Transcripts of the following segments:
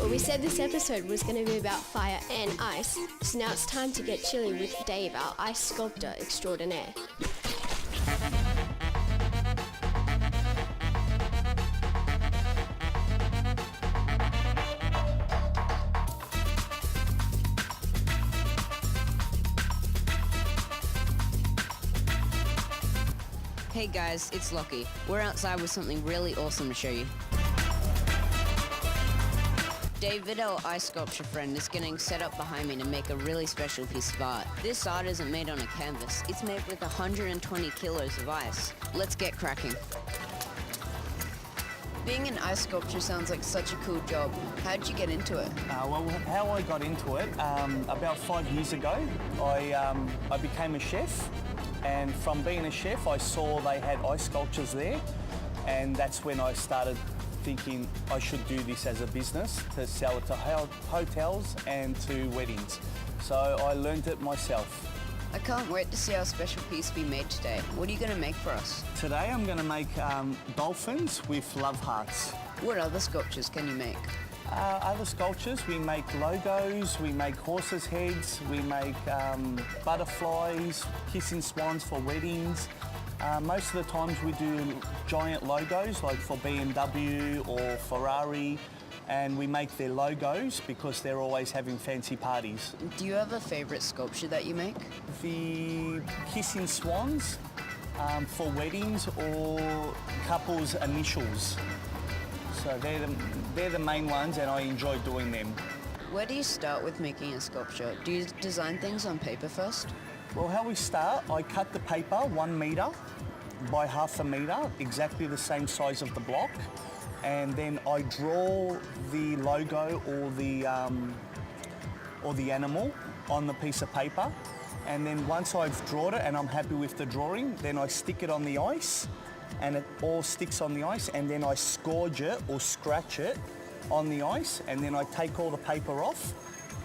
Well, we said this episode was going to be about fire and ice, so now it's time to get chilly with Dave, our ice sculptor extraordinaire. Hey guys, it's Lockie. We're outside with something really awesome to show you. David, our ice sculpture friend, is getting set up behind me to make a really special piece of art. This art isn't made on a canvas. It's made with 120 kilos of ice. Let's get cracking. Being an ice sculptor sounds like such a cool job. How'd you get into it? Well, how I got into it, about 5 years ago, I became a chef. And from being a chef, I saw they had ice sculptures there, and that's when I started thinking I should do this as a business to sell it to hotels and to weddings. So I learned it myself. I can't wait to see our special piece we made today. What are you going to make for us? Today I'm going to make dolphins with love hearts. What other sculptures can you make? Other sculptures, we make logos, we make horses' heads, we make butterflies, kissing swans for weddings. Most of the times we do giant logos like for BMW or Ferrari, and we make their logos because they're always having fancy parties. Do you have a favourite sculpture that you make? The kissing swans for weddings or couples' initials. So they're the main ones, and I enjoy doing them. Where do you start with making a sculpture? Do you design things on paper first? Well, how we start, I cut the paper 1 metre by half a metre, exactly the same size of the block, and then I draw the logo or the animal on the piece of paper, and then once I've drawn it and I'm happy with the drawing, then I stick it on the ice, and it all sticks on the ice, and then I scourge it or scratch it on the ice, and then I take all the paper off,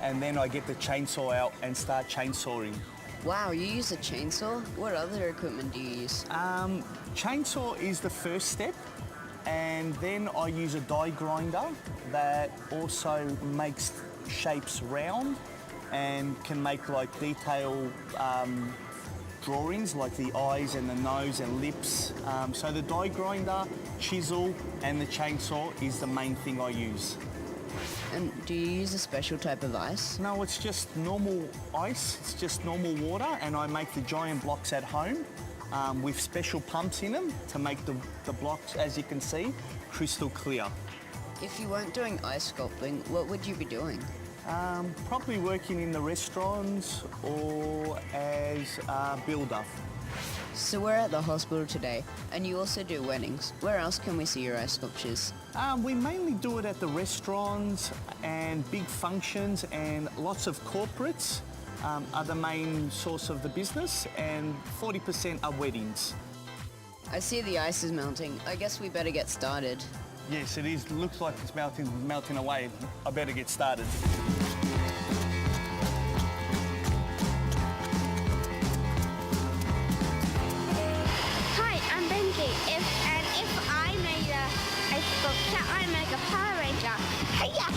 and then I get the chainsaw out and start chainsawing. Wow, you use a chainsaw? What other equipment do you use? Chainsaw is the first step, and then I use a die grinder that also makes shapes round and can make like detailed drawings like the eyes and the nose and lips. So the die grinder, chisel and the chainsaw is the main thing I use. And do you use a special type of ice? No, it's just normal ice, it's just normal water, and I make the giant blocks at home with special pumps in them to make the blocks, as you can see, crystal clear. If you weren't doing ice sculpting, what would you be doing? Probably working in the restaurants or as a builder. So we're at the hospital today, and you also do weddings. Where else can we see your ice sculptures? We mainly do it at the restaurants and big functions, and lots of corporates are the main source of the business, and 40% are weddings. I see the ice is melting. I guess we better get started. Yes, it is. Looks like it's melting away. I better get started. If I made a sculpture, I make a Power Ranger. Hiya!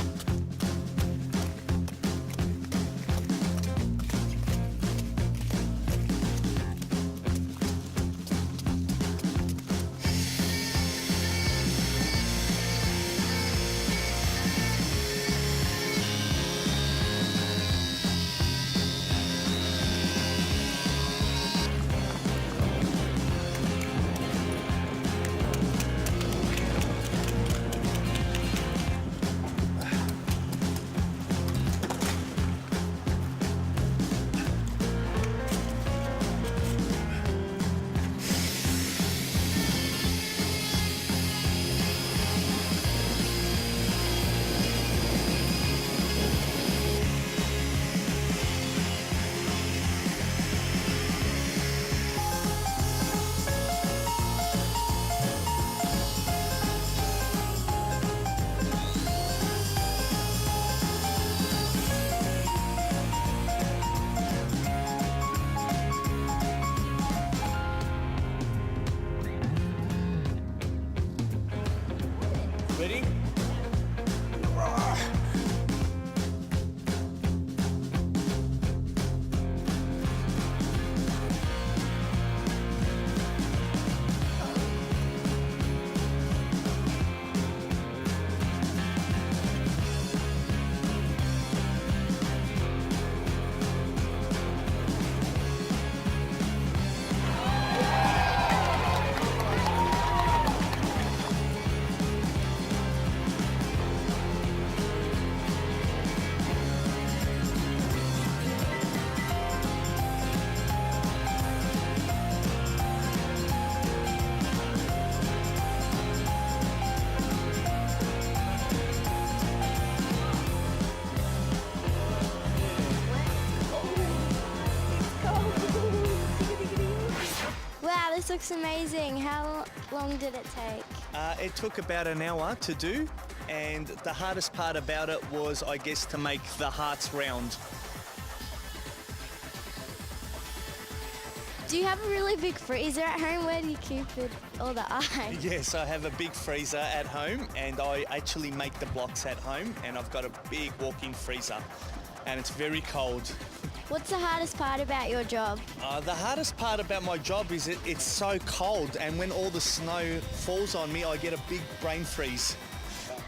This looks amazing. How long did it take? It took about an hour to do, and the hardest part about it was, I guess, to make the hearts round. Do you have a really big freezer at home? Where do you keep all the ice? Yes, I have a big freezer at home, and I actually make the blocks at home, and I've got a big walk-in freezer, and it's very cold. What's the hardest part about your job? The hardest part about my job is it's so cold, and when all the snow falls on me, I get a big brain freeze.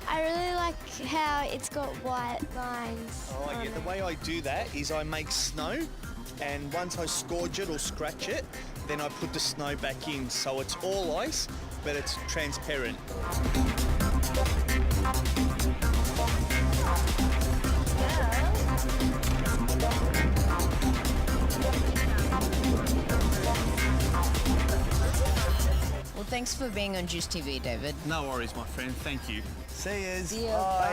I really like how it's got white lines. Oh yeah, the way I do that is I make snow, and once I scourge it or scratch it, then I put the snow back in, so it's all ice, but it's transparent. Well, thanks for being on Juice TV, David. No worries, my friend. Thank you. See yous. See ya. Bye.